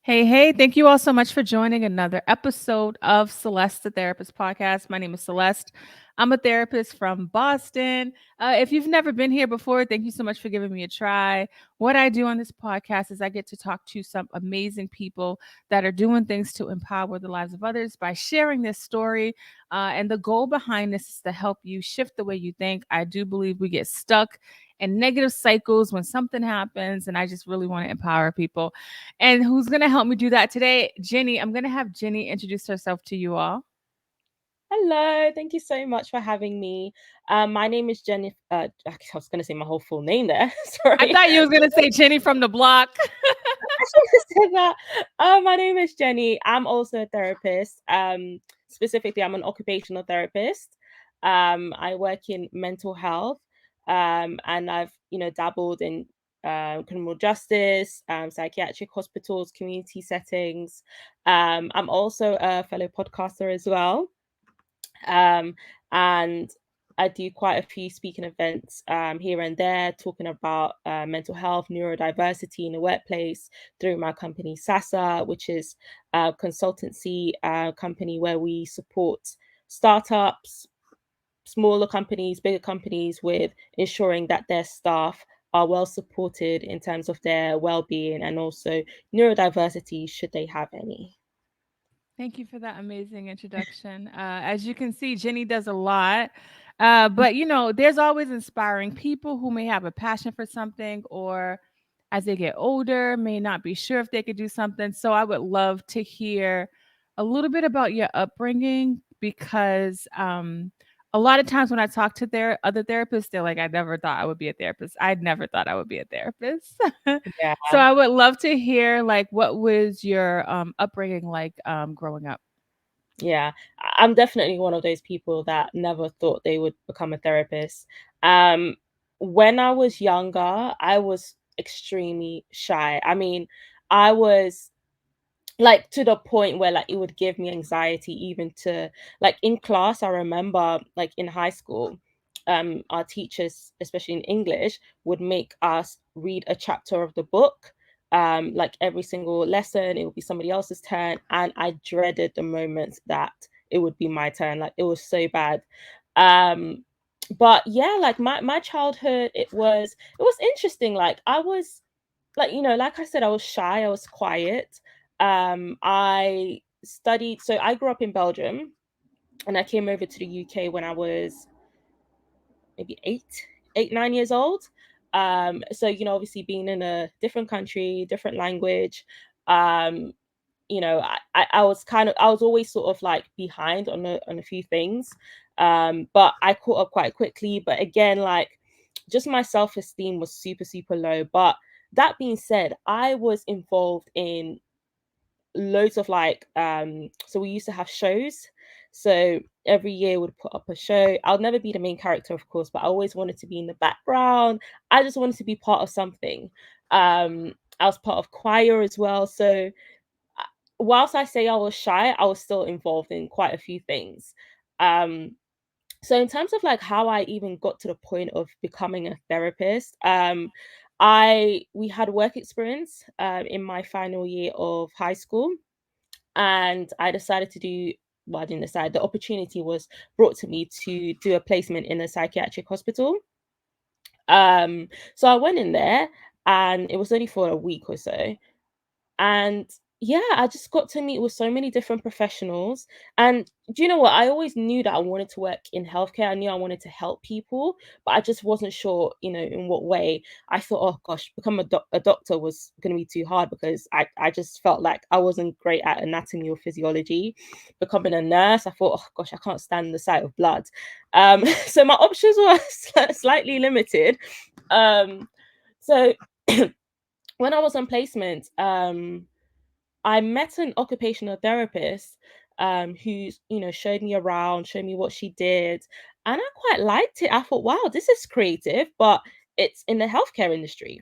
Hey, thank you all so much for joining another episode of Celeste the Therapist podcast. My name is Celeste. I'm a therapist from Boston. If you've never been here before, thank you so much for giving me a try. What I do on this podcast is I get to talk to some amazing people that are doing things to empower the lives of others by sharing this story. And the goal behind this is to help you shift the way you think. I do believe we get stuck in negative cycles when something happens, and I just really want to empower people. And who's going to help me do that today? Jenny. I'm going to have Jenny introduce herself to you all. Hello, thank you so much for having me. My name is Jenny. I was going to say my whole full name there. I Sorry. thought you was going to say Jenny from the block. I should have said that. My name is Jenny. I'm also a therapist. Specifically, I'm an occupational therapist. I work in mental health, and I've dabbled in criminal justice, psychiatric hospitals, community settings. I'm also a fellow podcaster as well. Um, and I do quite a few speaking events here and there, talking about mental health, neurodiversity in the workplace through my company SASA, which is a consultancy company where we support startups, smaller companies, bigger companies with ensuring that their staff are well supported in terms of their well-being and also neurodiversity should they have any. Thank you for that amazing introduction. As you can see, Jenny does a lot. But there's always inspiring people who may have a passion for something, or as they get older, may not be sure if they could do something. So I would love to hear a little bit about your upbringing because a lot of times when I talk to their other therapists, they're like, I never thought I would be a therapist. I never thought I would be a therapist. Yeah. So I would love to hear like what was your upbringing like growing up? Yeah, I'm definitely one of those people that never thought they would become a therapist. Um, when I was younger, I was extremely shy. I mean, I was like to the point where like it would give me anxiety even to like in class. I remember like in high school, our teachers, especially in English, would make us read a chapter of the book. Like every single lesson, it would be somebody else's turn, and I dreaded the moment that it would be my turn. Like it was so bad. Um, but yeah, like my childhood, it was interesting. Like I was like like I said, I was shy, I was quiet. I studied, so I grew up in Belgium and I came over to the UK when I was maybe 9 years old. So obviously being in a different country, different language, um I was I was always sort of like behind on a few things. But I caught up quite quickly. But again, like just my self-esteem was super, super low. But that being said, I was involved in loads of like so we used to have shows. So every year would put up a show. I'll never be the main character, of course, but I always wanted to be in the background. I just wanted to be part of something. I was part of choir as well. So whilst I say I was shy, I was still involved in quite a few things. Um, so in terms of like how I even got to the point of becoming a therapist, I we had work experience in my final year of high school, and I decided to do. Well, I didn't decide. The opportunity was brought to me to do a placement in a psychiatric hospital. So I went in there, and it was only for a week or so, and yeah, I just got to meet with so many different professionals. And do you know what? I always knew that I wanted to work in healthcare. I knew I wanted to help people, but I just wasn't sure, in what way. I thought, oh gosh, become a doctor was going to be too hard because I just felt like I wasn't great at anatomy or physiology. Becoming a nurse, I thought, oh gosh, I can't stand the sight of blood. So my options were slightly limited. Um, so when I was on placement, I met an occupational therapist who, showed me around, showed me what she did, and I quite liked it. I thought, wow, this is creative, but it's in the healthcare industry.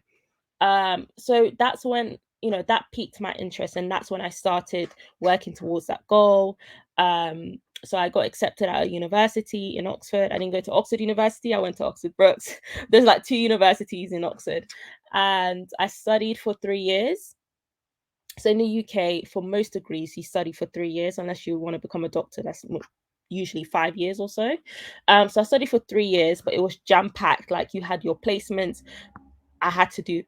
So that's when, that piqued my interest, and that's when I started working towards that goal. So I got accepted at a university in Oxford. I didn't go to Oxford University, I went to Oxford Brookes. There's like two universities in Oxford, and I studied for 3 years. So in the UK, for most degrees, you study for 3 years, unless you want to become a doctor. That's usually 5 years or so. So I studied for 3 years, but it was jam packed. Like you had your placements. I had to do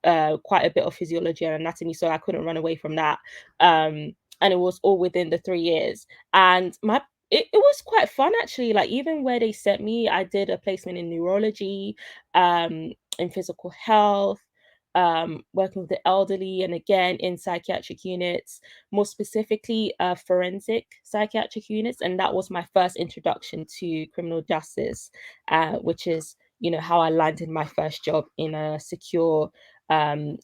quite a bit of physiology and anatomy, so I couldn't run away from that. And it was all within the 3 years. And it was quite fun actually. Like even where they sent me, I did a placement in neurology, in physical health, working with the elderly, and again in psychiatric units, more specifically forensic psychiatric units. And that was my first introduction to criminal justice, which is how I landed my first job in a secure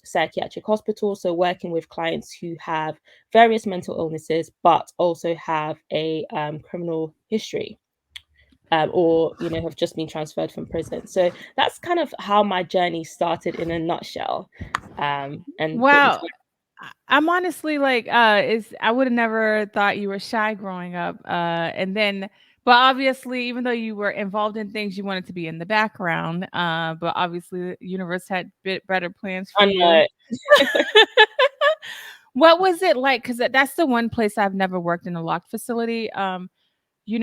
psychiatric hospital. So working with clients who have various mental illnesses, but also have a criminal history. Or have just been transferred from prison. So that's kind of how my journey started in a nutshell, and put into. Wow. I'm honestly like, is I would have never thought you were shy growing up. And then, but obviously, even though you were involved in things, you wanted to be in the background. But obviously, the universe had bit better plans for I you. know. What was it like? Because that's the one place I've never worked in a locked facility. You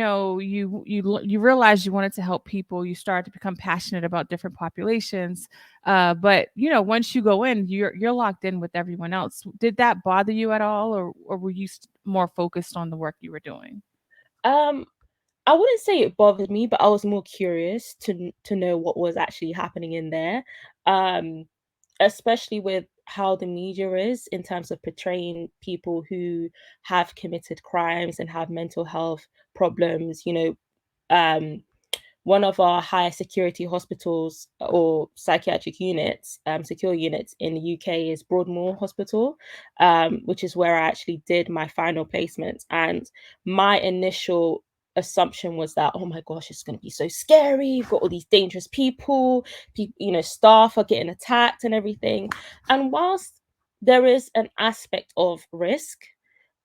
realized you wanted to help people. You started to become passionate about different populations. But once you go in, you're locked in with everyone else. Did that bother you at all, or were you more focused on the work you were doing? um I wouldn't say it bothered me, but I was more curious to know what was actually happening in there, um, especially with how the media is in terms of portraying people who have committed crimes and have mental health problems. Um, one of our higher security hospitals or psychiatric units, secure units in the UK is Broadmoor Hospital, which is where I actually did my final placement. And my initial assumption was that, oh my gosh, it's going to be so scary. You've got all these dangerous people, staff are getting attacked and everything. And whilst there is an aspect of risk,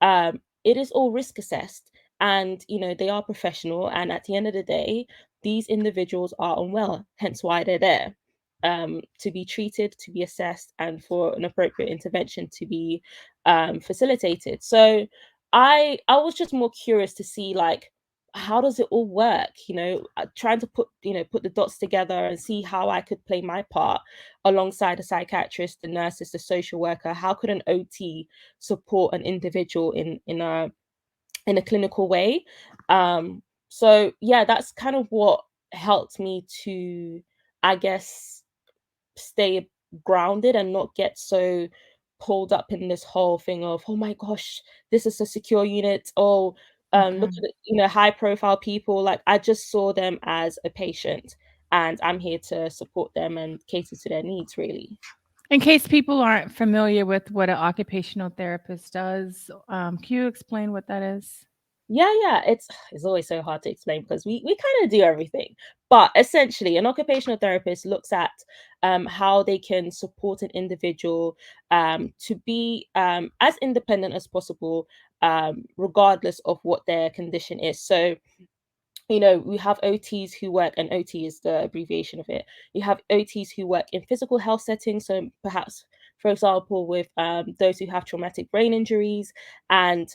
it is all risk assessed, and they are professional, and at the end of the day these individuals are unwell, hence why they're there, to be treated, to be assessed, and for an appropriate intervention to be facilitated. So I was just more curious to see, like, how does it all work, trying to put the dots together and see how I could play my part alongside the psychiatrist, the nurses, the social worker. How could an OT support an individual in a clinical way? So yeah, that's kind of what helped me to, I guess, stay grounded and not get so pulled up in this whole thing of, oh my gosh, this is a secure unit. Oh, look Okay. at high profile people. Like, I just saw them as a patient, and I'm here to support them and cater to their needs, really. In case people aren't familiar with what an occupational therapist does, can you explain what that is? Yeah, it's always so hard to explain because we kind of do everything. But essentially, an occupational therapist looks at how they can support an individual to be as independent as possible, regardless of what their condition is. So we have OTs who work, and OT is the abbreviation of it. You have OTs who work in physical health settings. So perhaps, for example, with those who have traumatic brain injuries, and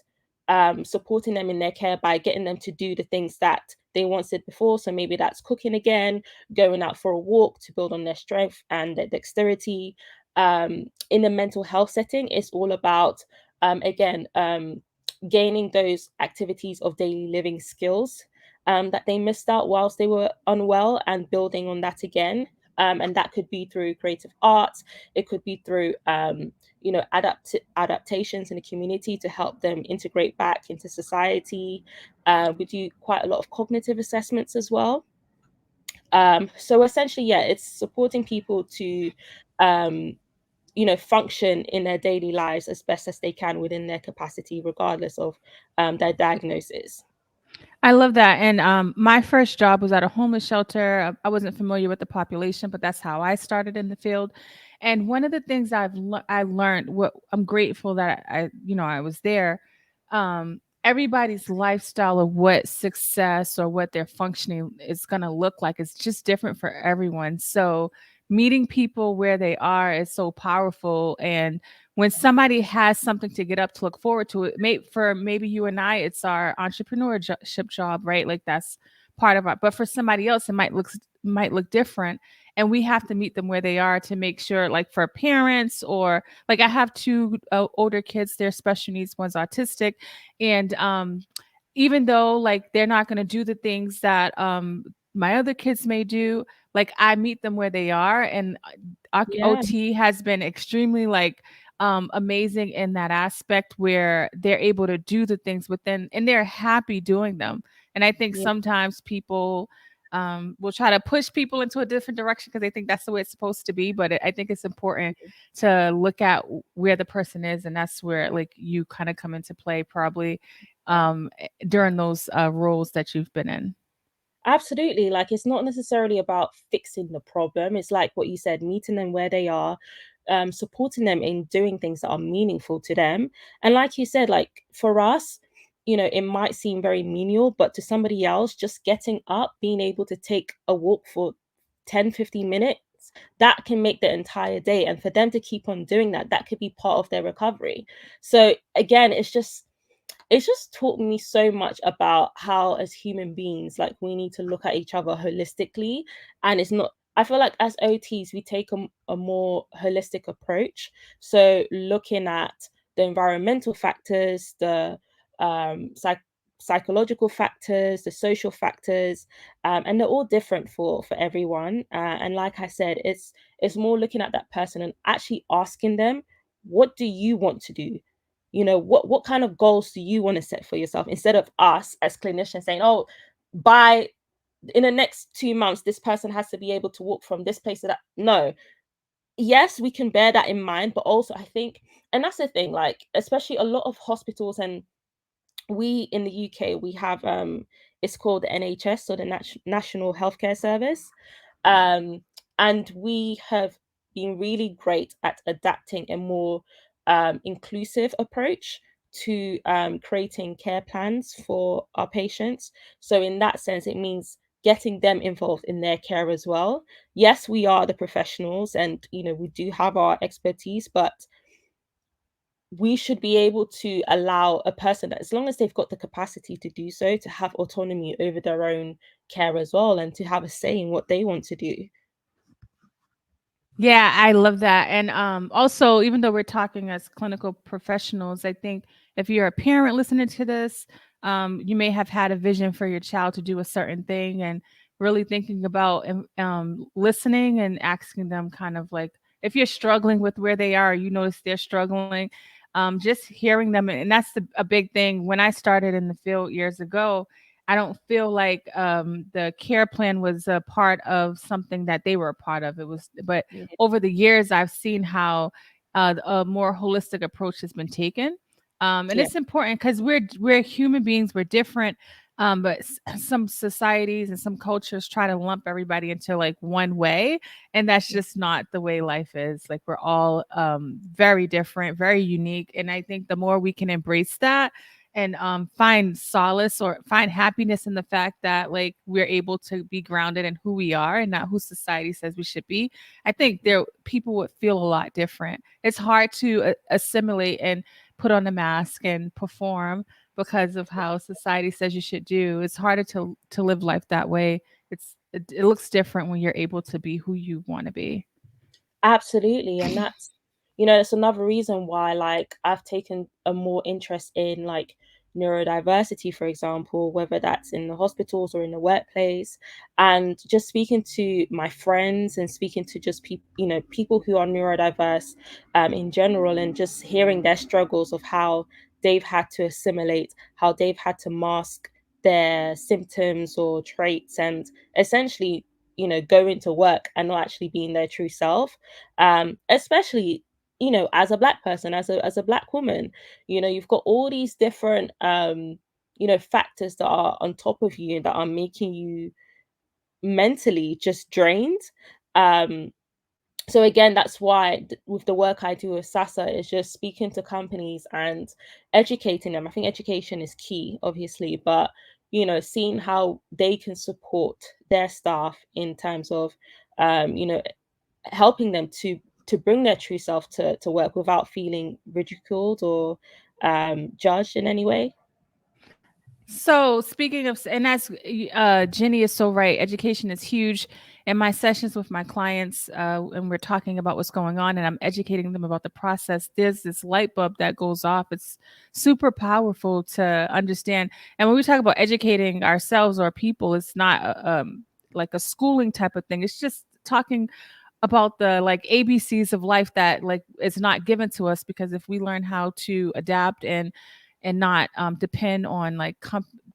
supporting them in their care by getting them to do the things that they once did before. So maybe that's cooking again, going out for a walk to build on their strength and their dexterity. In a mental health setting, it's all about, again, gaining those activities of daily living skills that they missed out whilst they were unwell, and building on that again. And that could be through creative arts. It could be through, adaptations in the community to help them integrate back into society. We do quite a lot of cognitive assessments as well. So essentially, yeah, it's supporting people to, um, function in their daily lives as best as they can within their capacity, regardless of their diagnosis. I love that. And my first job was at a homeless shelter. I wasn't familiar with the population, but that's how I started in the field. And one of the things I learned, what I'm grateful that I was there. Everybody's lifestyle of what success or what their functioning is going to look like is just different for everyone. So meeting people where they are is so powerful. And when somebody has something to get up to look forward to, for maybe you and I, it's our entrepreneurship job, right? Like that's part of our, but for somebody else, it might look different. And we have to meet them where they are to make sure, like for parents, or like I have two older kids, they're special needs, one's autistic. And even though like they're not going to do the things that my other kids may do, like I meet them where they are. And Yeah, OT has been extremely like amazing in that aspect where they're able to do the things within and they're happy doing them. And I think yeah. sometimes people will try to push people into a different direction because they think that's the way it's supposed to be. But I think it's important to look at where the person is, and that's where like you kind of come into play probably during those roles that you've been in. Absolutely. Like it's not necessarily about fixing the problem. It's like what you said, meeting them where they are, supporting them in doing things that are meaningful to them. And like you said, like for us, it might seem very menial, but to somebody else, just getting up, being able to take a walk for 10, 15 minutes, that can make the entire day. And for them to keep on doing that, that could be part of their recovery. So again, it's just taught me so much about how as human beings, like we need to look at each other holistically. And it's not, I feel like as OTs we take a more holistic approach, so looking at the environmental factors, the psychological factors, the social factors, and they're all different for everyone, and like I said, it's more looking at that person and actually asking them, what do you want to do? What kind of goals do you want to set for yourself, instead of us as clinicians saying, oh, by in the next 2 months this person has to be able to walk from this place to that. No, yes, we can bear that in mind, but also I think, and that's the thing, like especially a lot of hospitals, and we in the UK, we have it's called the NHS, so the National Healthcare Service, um and we have been really great at adapting a more inclusive approach to creating care plans for our patients. So in that sense, it means getting them involved in their care as well. Yes, we are the professionals, and we do have our expertise, but we should be able to allow a person, as long as they've got the capacity to do so, to have autonomy over their own care as well, and to have a say in what they want to do. Yeah, I love that. And also, even though we're talking as clinical professionals, I think if you're a parent listening to this, you may have had a vision for your child to do a certain thing, and really thinking about listening and asking them kind of like if you're struggling with where they are, you notice they're struggling, just hearing them. And that's a big thing. When I started in the field years ago, I don't feel like the care plan was a part of something that they were a part of. It was, but Yeah, over the years, I've seen how a more holistic approach has been taken, and yeah, it's important because we're human beings, we're different. But some societies and some cultures try to lump everybody into like one way, and that's just not the way life is. Like we're all very different, very unique, and I think the more we can embrace that and find solace or find happiness in the fact that like we're able to be grounded in who we are and not who society says we should be. I think there people would feel a lot different. It's hard to assimilate and put on a mask and perform because of how society says you should do. It's harder to live life that way. It looks different when you're able to be who you want to be. absolutely. And that's another reason why, like, I've taken a more interest in like neurodiversity, for example, whether that's in the hospitals or in the workplace, and just speaking to my friends and speaking to just people, people who are neurodiverse in general, and just hearing their struggles of how they've had to assimilate, how they've had to mask their symptoms or traits, and essentially go into work and not actually being their true self, especially as a black person, as a black woman. You've got all these different factors that are on top of you that are making you mentally just drained. Um so again, that's why with the work I do with SASA, is just speaking to companies and educating them. I think education is key, obviously, but seeing how they can support their staff in terms of um you know helping them to to bring their true self to work without feeling ridiculed or judged in any way. So speaking of, and that's Jenny is so right. Education is huge. In my sessions with my clients, and we're talking about what's going on, and I'm educating them about the process. There's this light bulb that goes off. It's super powerful to understand. And when we talk about educating ourselves or people, it's not like a schooling type of thing. It's just talking about the like ABCs of life that like is not given to us, because if we learn how to adapt and not depend on like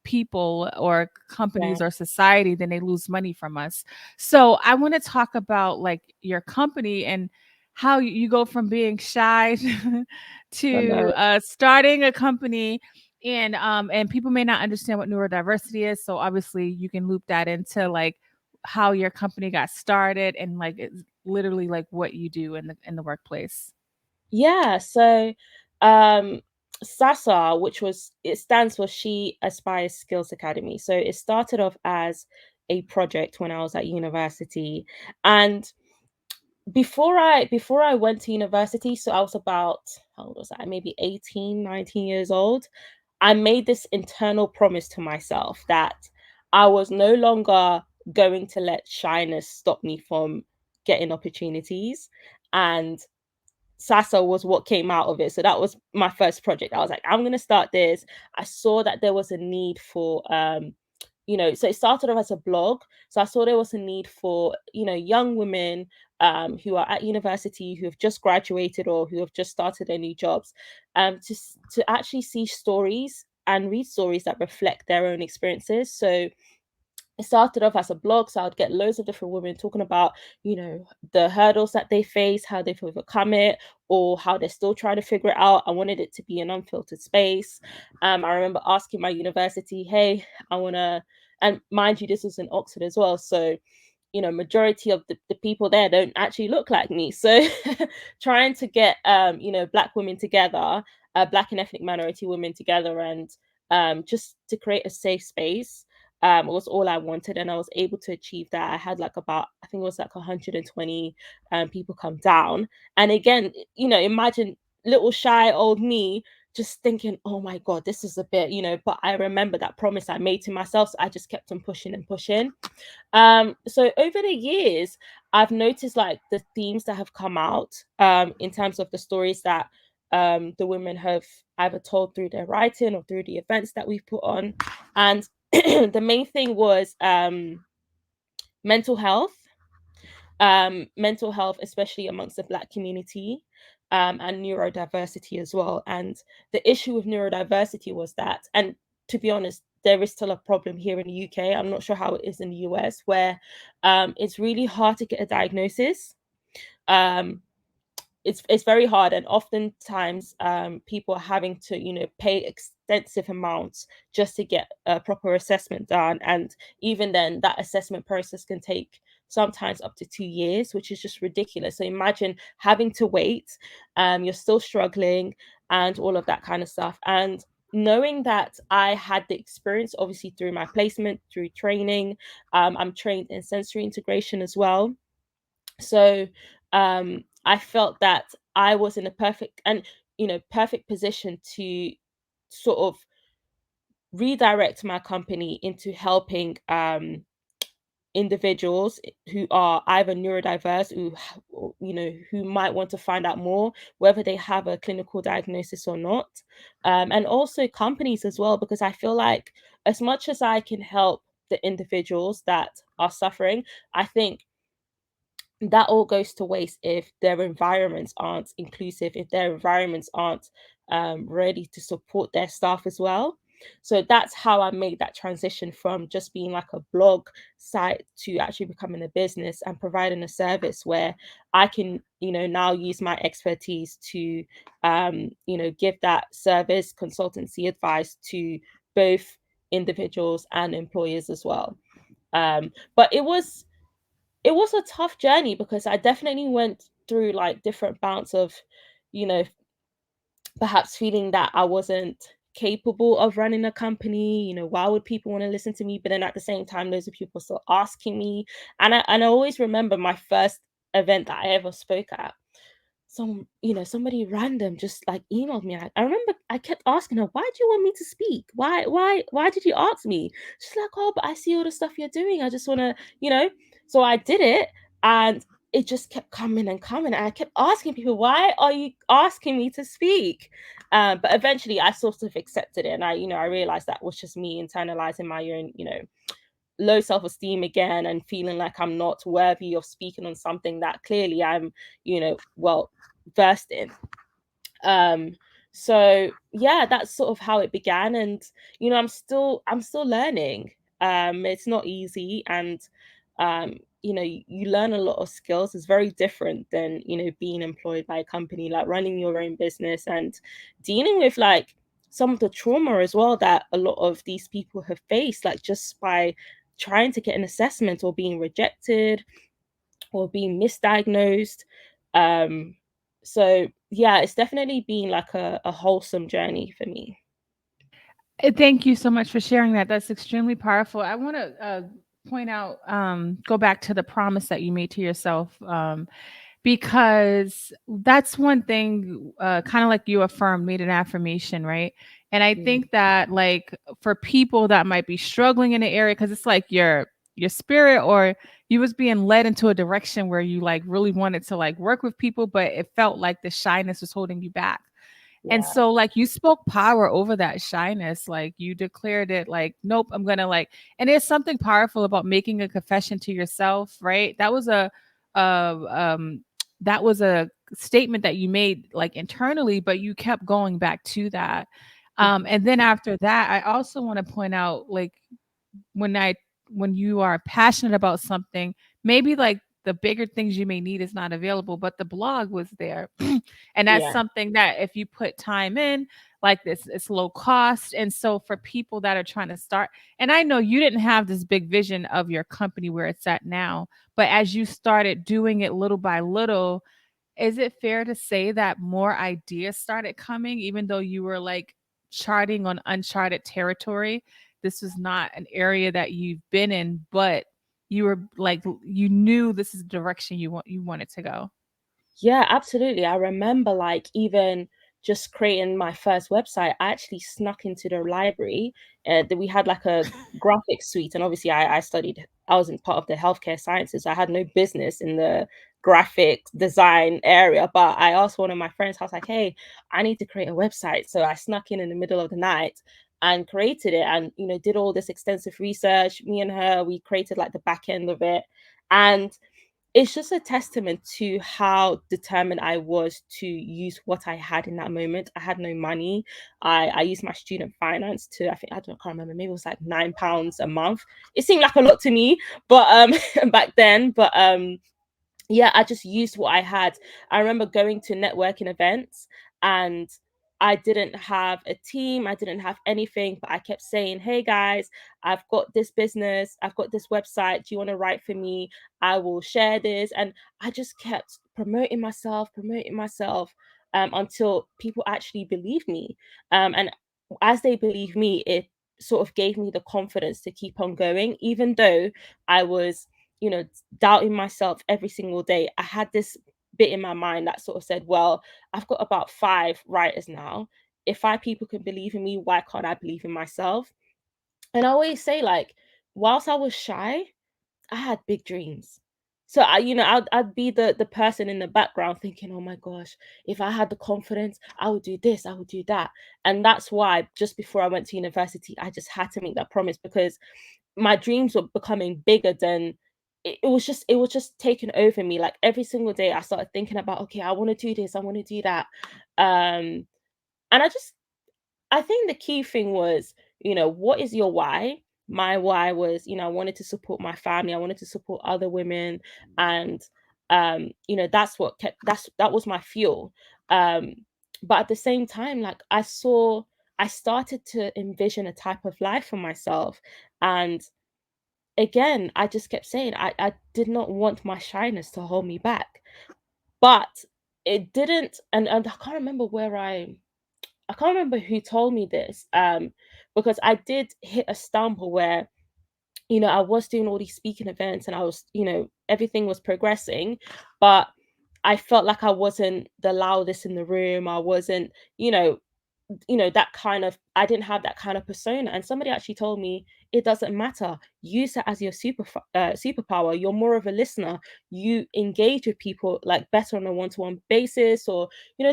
people or Yeah. companies or society, then they lose money from us. So I want to talk about like your company and how you go from being shy I to know. starting a company. And people may not understand what neurodiversity is, so obviously you can loop that into like how your company got started and like it's literally like what you do in the workplace. Yeah, so um SASA, which was it stands for She Aspires Skills Academy. So it started off as a project when I was at university. And before I went to university, so I was about, how old was I? Maybe 18, 19 years old. I made this internal promise to myself that I was no longer going to let shyness stop me from getting opportunities. And SASA was what came out of it. So that was my first project. I was like, I'm gonna start this. I saw that there was a need for so it started off as a blog. So I saw there was a need for, young women who are at university, who have just graduated or who have just started their new jobs, to actually see stories and read stories that reflect their own experiences. So it started off as a blog, so I'd get loads of different women talking about, the hurdles that they face, how they've overcome it, or how they're still trying to figure it out. I wanted it to be an unfiltered space. I remember asking my university, "Hey, I want to," and mind you, this was in Oxford as well, so majority of the people there don't actually look like me. So trying to get black women together, black and ethnic minority women together, and just to create a safe space was all I wanted, and I was able to achieve that. I had like about, I think it was like 120 people come down. And again, imagine little shy old me just thinking, oh my god, this is a bit, but I remember that promise I made to myself, so I just kept on pushing and pushing. So over the years, I've noticed like the themes that have come out in terms of the stories that the women have either told through their writing or through the events that we've put on. And the main thing was mental health, mental health, especially amongst the Black community, and neurodiversity as well. And the issue with neurodiversity was that, and to be honest, there is still a problem here in the UK. I'm not sure how it is in the US, where it's really hard to get a diagnosis. Um, it's very hard, and oftentimes people are having to pay extensive amounts just to get a proper assessment done, and even then that assessment process can take sometimes up to 2 years, which is just ridiculous. So imagine having to wait, you're still struggling, and all of that kind of stuff. And knowing that I had the experience, obviously through my placement, through training, I'm trained in sensory integration as well. So I felt that I was in a perfect position to sort of redirect my company into helping individuals who are either neurodiverse, who might want to find out more whether they have a clinical diagnosis or not, and also companies as well, because I feel like as much as I can help the individuals that are suffering, I think that all goes to waste if their environments aren't inclusive, if their environments aren't ready to support their staff as well. So that's how I made that transition from just being like a blog site to actually becoming a business and providing a service where I can, now use my expertise to, give that service consultancy advice to both individuals and employers as well. But it was a tough journey because I definitely went through like different bouts of, you know, perhaps feeling that I wasn't capable of running a company. Why would people want to listen to me? But then at the same time, loads of people still asking me. And I always remember my first event that I ever spoke at. somebody random just like emailed me. I remember I kept asking her, why do you want me to speak? Why did you ask me? She's like, oh, but I see all the stuff you're doing. I just want to, so I did it, and it just kept coming and coming. And I kept asking people, why are you asking me to speak? But eventually I sort of accepted it. And I realized that was just me internalizing my own, low self-esteem again, and feeling like I'm not worthy of speaking on something that clearly I'm, well versed in. So yeah, that's sort of how it began. And I'm still learning. It's not easy. And you learn a lot of skills. It's very different than being employed by a company, like running your own business and dealing with like some of the trauma as well that a lot of these people have faced, like just by trying to get an assessment or being rejected or being misdiagnosed. Um, so yeah, it's definitely been like a wholesome journey for me. Thank you so much for sharing that. That's extremely powerful. I want to point out, go back to the promise that you made to yourself, because that's one thing, kind of like you affirmed, made an affirmation, right? And I Mm, think that, like, for people that might be struggling in the area, because it's like your spirit, or you was being led into a direction where you like really wanted to like work with people, but it felt like the shyness was holding you back. And yeah. so, like, you spoke power over that shyness. Like, you declared it, like, nope, I'm gonna like, and there's something powerful about making a confession to yourself, right? Uh, um, that was a statement that you made like internally, but you kept going back to that. Mhm. And then after that, I also want to point out, like, when I when you are passionate about something, maybe like the bigger things you may need is not available, but the blog was there. And that's Yeah. something that if you put time in, like this, it's low cost. And so for people that are trying to start, and I know you didn't have this big vision of your company where it's at now, but as you started doing it little by little, is it fair to say that more ideas started coming, even though you were like charting on uncharted territory? This was not an area that you've been in, but you were like, you knew this is the direction you wanted to go. Yeah, absolutely. I remember like even just creating my first website, I actually snuck into the library. That we had like a graphic suite, and obviously I was in part of the healthcare sciences. So I had no business in the graphic design area, but I asked one of my friends, I was like, hey, I need to create a website. So I snuck in the middle of the night and created it, and did all this extensive research. Me and her, we created like the back end of it. And it's just a testament to how determined I was to use what I had in that moment. I had no money. I used my student finance to, I can't remember, maybe it was like £9 a month. It seemed like a lot to me, but back then. But yeah, I just used what I had. I remember going to networking events, and I didn't have a team, I didn't have anything, but I kept saying, hey guys, I've got this business, I've got this website. Do you want to write for me? I will share this. And I just kept promoting myself, until people actually believed me. And as they believed me, it sort of gave me the confidence to keep on going, even though I was doubting myself every single day. I had this bit in my mind that sort of said, well, I've got about 5 writers now. If 5 people can believe in me, why can't I believe in myself? And I always say, like, whilst I was shy, I had big dreams. So I'd be the person in the background thinking, oh my gosh, if I had the confidence, I would do this, I would do that. And that's why just before I went to university, I just had to make that promise, because my dreams were becoming bigger than it was just taking over me. Like every single day I started thinking about, okay, I want to do this, I want to do that. And I think the key thing was, what is your why? My why was, I wanted to support my family, I wanted to support other women. And that was my fuel. um but at the same time, like I started to envision a type of life for myself. And again, I just kept saying I did not want my shyness to hold me back. But it didn't. And I can't remember who told me this, because I did hit a stumble where I was doing all these speaking events, and I was, everything was progressing. But I felt like I wasn't the loudest in the room. I wasn't, that kind of, I didn't have that kind of persona. And somebody actually told me it doesn't matter. Use it as your superpower. You're more of a listener. You engage with people like better on a one-to-one basis, or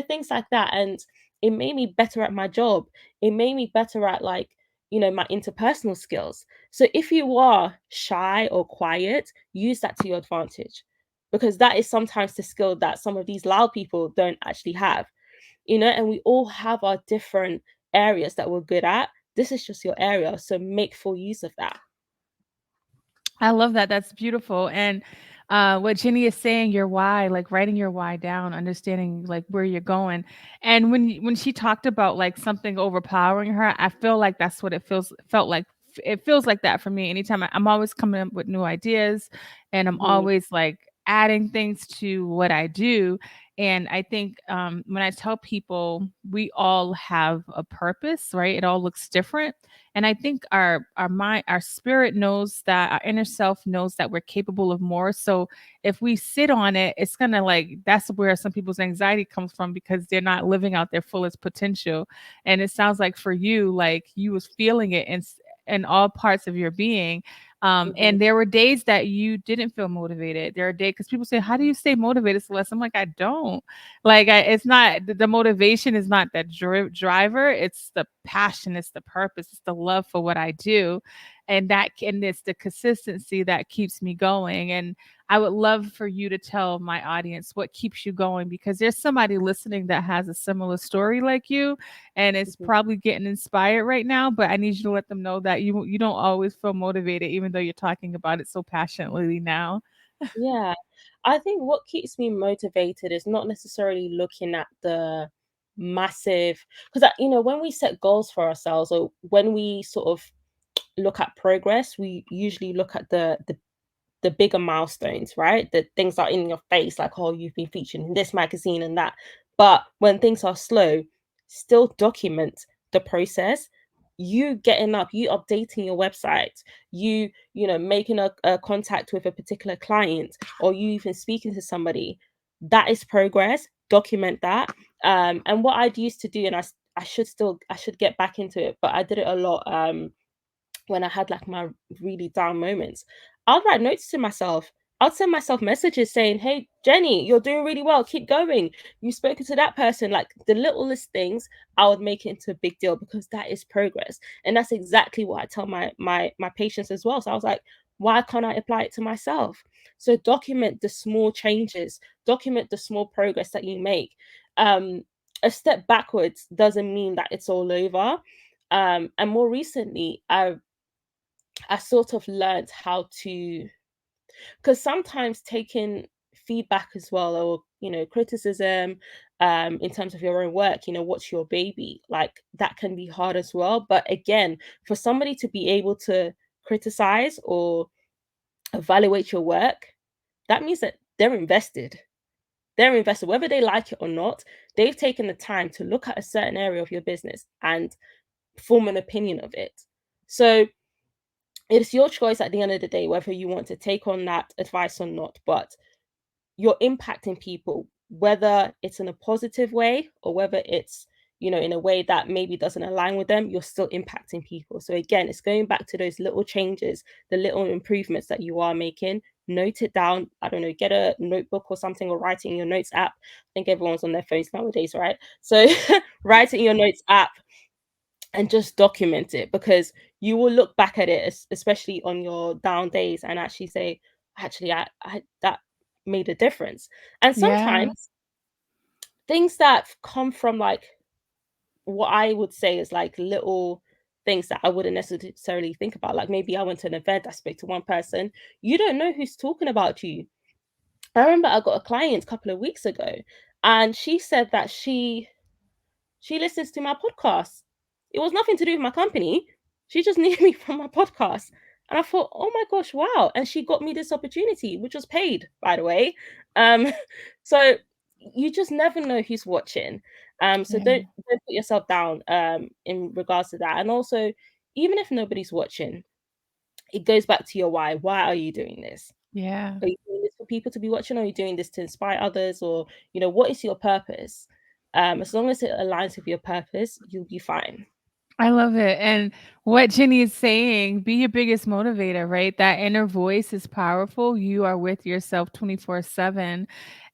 things like that. And it made me better at my job. It made me better at like my interpersonal skills. So if you are shy or quiet, use that to your advantage, because that is sometimes the skill that some of these loud people don't actually have. And we all have our different areas that we're good at. This is just your area, so make full use of that. I love that. That's beautiful. And what Jenny is saying, your why, like writing your why down, understanding like where you're going. And when she talked about like something overpowering her, I feel like that's what it felt like. It feels like that for me. Anytime I'm always coming up with new ideas, and I'm Mhm, always like adding things to what I do. And I think when I tell people we all have a purpose, right? It all looks different, and I think our mind, our spirit knows that, our inner self knows that we're capable of more. So if we sit on it, it's gonna like that's where some people's anxiety comes from, because they're not living out their fullest potential. And it sounds like for you, like you was feeling it in all parts of your being. mhm. And there were days that you didn't feel motivated. There are days, because people say, "How do you stay motivated, Celeste?" I'm like, I don't. Like, it's not the motivation is not that driver. It's the passion. It's the purpose. It's the love for what I do, and it's the consistency that keeps me going. And I would love for you to tell my audience what keeps you going, because there's somebody listening that has a similar story like you, and it's Mhm. probably getting inspired right now. But I need you to let them know that you don't always feel motivated, even though you're talking about it so passionately now. Yeah. I think what keeps me motivated is not necessarily looking at the massive, because when we set goals for ourselves, or when we sort of look at progress, we usually look at the bigger milestones, right? The things that are in your face, like, oh, you've been featured in this magazine and that. But when things are slow, still document the process. You getting up, you updating your website, making a contact with a particular client, or you even speaking to somebody, that is progress. Document that. And what I'd used to do, and I should get back into it, but I did it a lot. When I had like my really down moments, I'll write notes to myself. I'll send myself messages saying, "Hey, Jenny, you're doing really well. Keep going. You've spoken to that person." Like the littlest things, I would make it into a big deal, because that is progress, and that's exactly what I tell my patients as well. So I was like, why can't I apply it to myself? So document the small changes, document the small progress that you make. Um, a step backwards doesn't mean that it's all over. And more recently, I sort of learned how to, because sometimes taking feedback as well, or criticism, in terms of your own work, what's your baby, like that can be hard as well. But again, for somebody to be able to criticize or evaluate your work, that means that they're invested, whether they like it or not. They've taken the time to look at a certain area of your business and form an opinion of it. So it's your choice at the end of the day whether you want to take on that advice or not. But you're impacting people, whether it's in a positive way or whether it's in a way that maybe doesn't align with them. You're still impacting people. So again, it's going back to those little changes, the little improvements that you are making. Note it down. I don't know, get a notebook or something, or write it in your notes app. I think everyone's on their phones nowadays, right? So write it in your notes app and just document it, because you will look back at it, especially on your down days, and actually say, actually, I that made a difference. And Yeah. sometimes things that come from like, what I would say is like little things that I wouldn't necessarily think about, like maybe I went to an event, I spoke to one person, you don't know who's talking about you. I remember I got a client a couple of weeks ago, and she said that she listens to my podcast. It was nothing to do with my company. She just knew me from my podcast. And I thought, oh my gosh, wow. And she got me this opportunity, which was paid, by the way. Um, so you just never know who's watching. So Yeah. don't put yourself down in regards to that. And also, even if nobody's watching, it goes back to your why. Why are you doing this? Yeah. Are you doing this for people to be watching, or are you doing this to inspire others, or what is your purpose? As long as it aligns with your purpose, you'll be fine. I love it. And what Jenny is saying, be your biggest motivator, right? That inner voice is powerful. You are with yourself 24/7.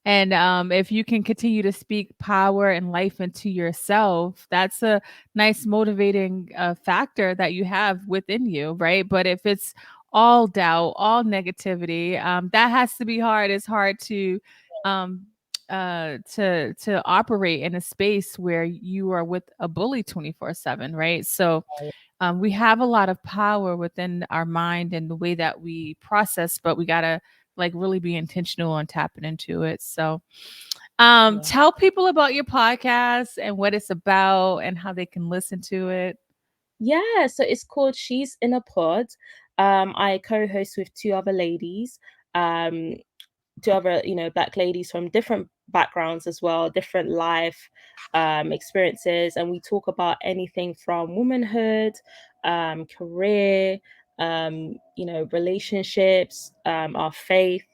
And if you can continue to speak power and life into yourself, that's a nice motivating factor that you have within you, right? But if it's all doubt, all negativity, that has to be hard. It's hard to um to operate in a space where you are with a bully 24/7, right? So we have a lot of power within our mind and the way that we process, but we got to like really be intentional on tapping into it. So Yeah. tell people about your podcast and what it's about and how they can listen to it. Yeah, so it's called She's in a Pod. I co-host with two other ladies. Um, to other black ladies from different backgrounds as well, different life experiences, and we talk about anything from womanhood, career, relationships, our faith,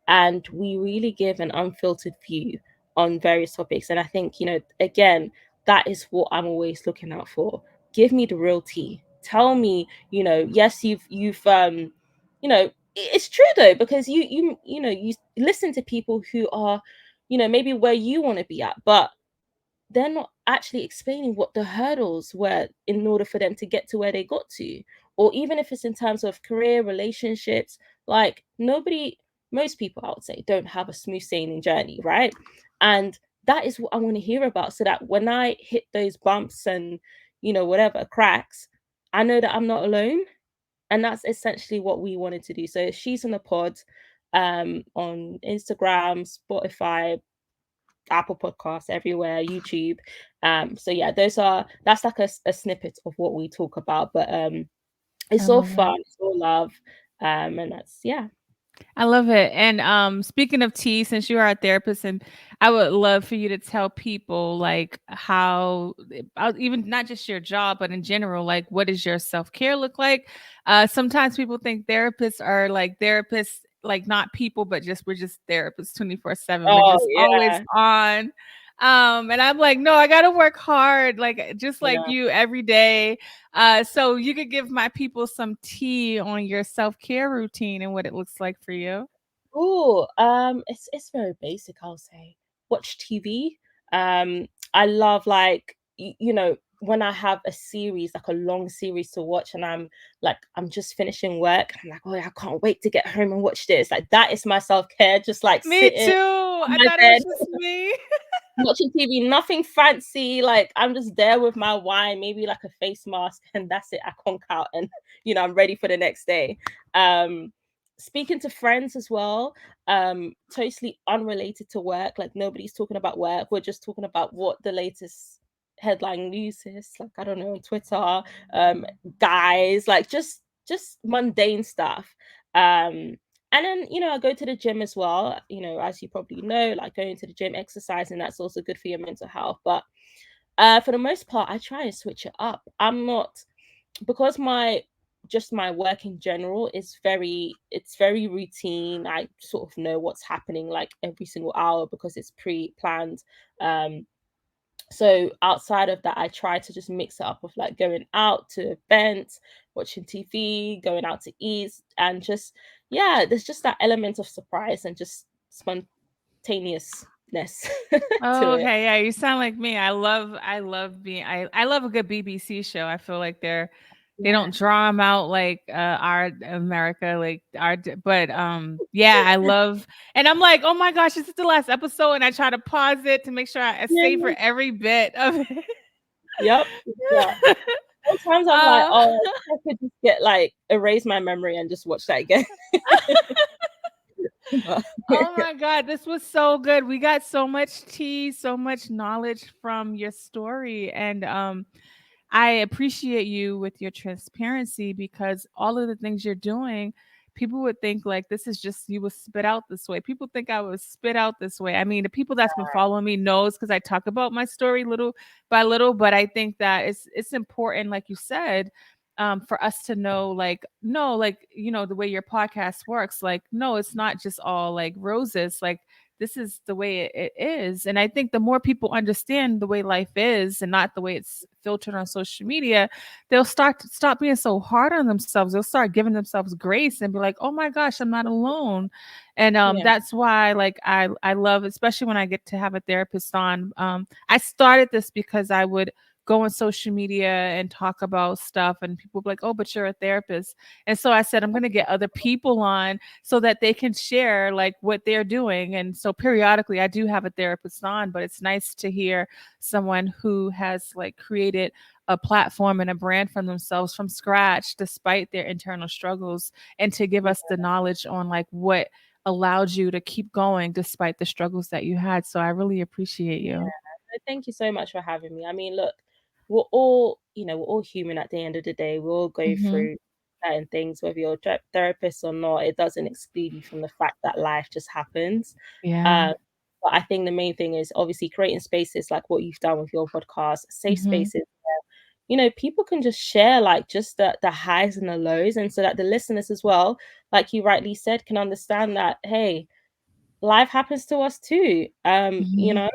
and we really give an unfiltered view on various topics. And I think, again, that is what I'm always looking out for. Give me the real tea. Tell me, yes, you've it's true though, because you listen to people who are maybe where you want to be at, but they're not actually explaining what the hurdles were in order for them to get to where they got to. Or even if it's in terms of career, relationships, like most people, I would say, don't have a smooth sailing journey, right? And that is what I want to hear about, so that when I hit those bumps and whatever cracks, I know that I'm not alone. And that's essentially what we wanted to do. So She's on the Pod, on Instagram, Spotify, Apple Podcasts, everywhere, YouTube. So yeah, that's like a snippet of what we talk about, but I it's all love it. fun, it's all love, and that's yeah. I love it. And speaking of tea, since you are a therapist, and I would love for you to tell people like how even not just your job, but in general, like what does your self-care look like? Sometimes people think therapists are like therapists, like not people, but just we're just therapists 24/7. We're Oh just always yeah, on. And I'm like, no, I gotta work hard, like just like no. you every day. So you could give my people some tea on your self-care routine and what it looks like for you. Oh, it's very basic, I'll say. Watch TV. I love, like, when I have a series, like a long series to watch, and I'm just finishing work, and I'm like, oh, yeah, I can't wait to get home and watch this. Like, that is my self-care, just like Me sitting too. on I my thought it bed was just me. watching TV, nothing fancy. Like, I'm just there with my wine, maybe like a face mask, and that's it. I conk out, and I'm ready for the next day. Um, Speaking to friends as well, totally unrelated to work. Like, nobody's talking about work. We're just talking about what the latest headline news is. Like, I don't know, on Twitter, guys, like just mundane stuff. And then, I go to the gym as well, as you probably know, like going to the gym, exercising, that's also good for your mental health. But for the most part, I try and switch it up. I'm not, because my work in general is very routine. I sort of know what's happening like every single hour because it's pre-planned. Um, so outside of that, I try to just mix it up with like going out to events, watching TV, going out to eat, and just, yeah, there's just that element of surprise and just spontaneousness to Oh, it. okay. Yeah, you sound like me. I love a good BBC show. I feel like they don't Yeah. draw them out like our America, like but yeah, I love, and I'm like, oh my gosh, this is the last episode, and I try to pause it to make sure I savor Yeah. every bit of it. Yep. Yeah. Sometimes I'm like, uh, oh, I could just get like erase my memory and just watch that again. But Oh my God, this was so good. We got so much tea, so much knowledge from your story. And I appreciate you with your transparency because all of the things you're doing, people would think like this is just you was spit out this way. People think I was spit out this way. I mean, the people that's been following me knows because I talk about my story little by little, but I think that it's important, like you said, for us to know, like, no, like, the way your podcast works, like, no, it's not just all like roses. Like, this is the way it is. And I think the more people understand the way life is and not the way it's filtered on social media, they'll start to stop being so hard on themselves. They'll start giving themselves grace and be like, oh my gosh, I'm not alone. And Yeah. that's why, like, I love, especially when I get to have a therapist on. I started this because I would go on social media and talk about stuff, and people be like, oh, but you're a therapist. And so I said, I'm going to get other people on so that they can share like what they're doing. And so periodically I do have a therapist on, but it's nice to hear someone who has like created a platform and a brand from themselves from scratch despite their internal struggles, and to give us the knowledge on like what allowed you to keep going despite the struggles that you had. So I really appreciate you. So thank you so much for having me. I mean, look, we're all, we're all human at the end of the day. We all go Hmm. through certain things, whether you're a therapist or not. It doesn't exclude you from the fact that life just happens. Yeah. Um, but I think the main thing is obviously creating spaces like what you've done with your podcast, safe Hmm. spaces where, people can just share like just the highs and the lows, and so that the listeners as well, like you rightly said, can understand that, hey, life happens to us too. Hmm.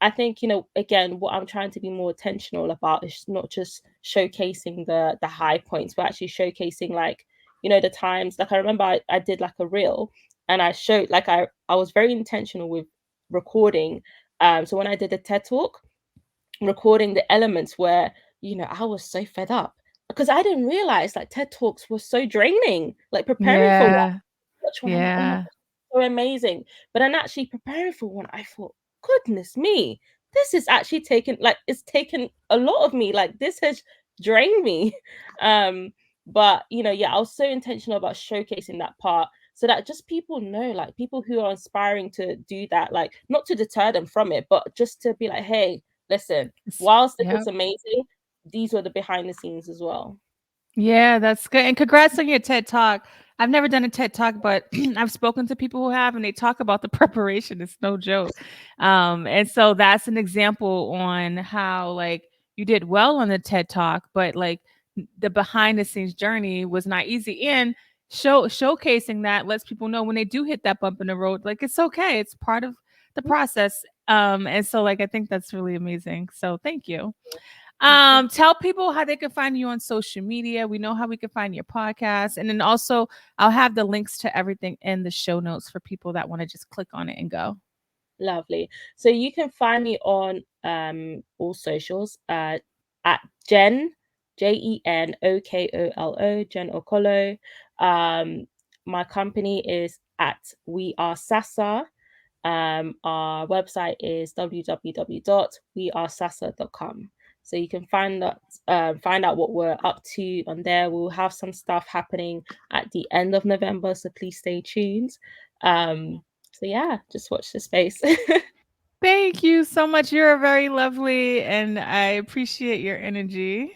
I think, again, what I'm trying to be more intentional about is not just showcasing the high points, but actually showcasing like, the times. Like I remember I did like a reel, and I showed like I was very intentional with recording. So when I did a TED talk, recording the elements where, I was so fed up because I didn't realize like TED talks were so draining. Like preparing for Yeah. watch one, I'm like, oh my Yeah. god, so amazing. But then actually preparing for one, I thought, goodness me, this is actually taken like it's taken a lot of me. Like this has drained me. Um, but yeah, I was so intentional about showcasing that part so that just people know, like people who are inspiring to do that, like not to deter them from it, but just to be like, hey, listen, whilst it Yeah. was amazing, these were the behind the scenes as well. Yeah, that's good. And congrats on your TED Talk. I've never done a TED Talk, but I've spoken to people who have, and they talk about the preparation. It's no joke. And so that's an example on how like you did well on the TED Talk, but like the behind the scenes journey was not easy. And showcasing that lets people know when they do hit that bump in the road, like it's okay. It's part of the process. And so like I think that's really amazing. So thank you. Thank you. Tell people how they can find you on social media. We know how we can find your podcast. And then also I'll have the links to everything in the show notes for people that want to just click on it and go. Lovely. So you can find me on all socials at Jenokolo, Jen Okolo. My company is at We Are SASA. Our website is www.wearesasa.com. So you can find out what we're up to on there. We'll have some stuff happening at the end of November, so please stay tuned. So yeah, just watch the space. Thank you so much. You're very lovely and I appreciate your energy.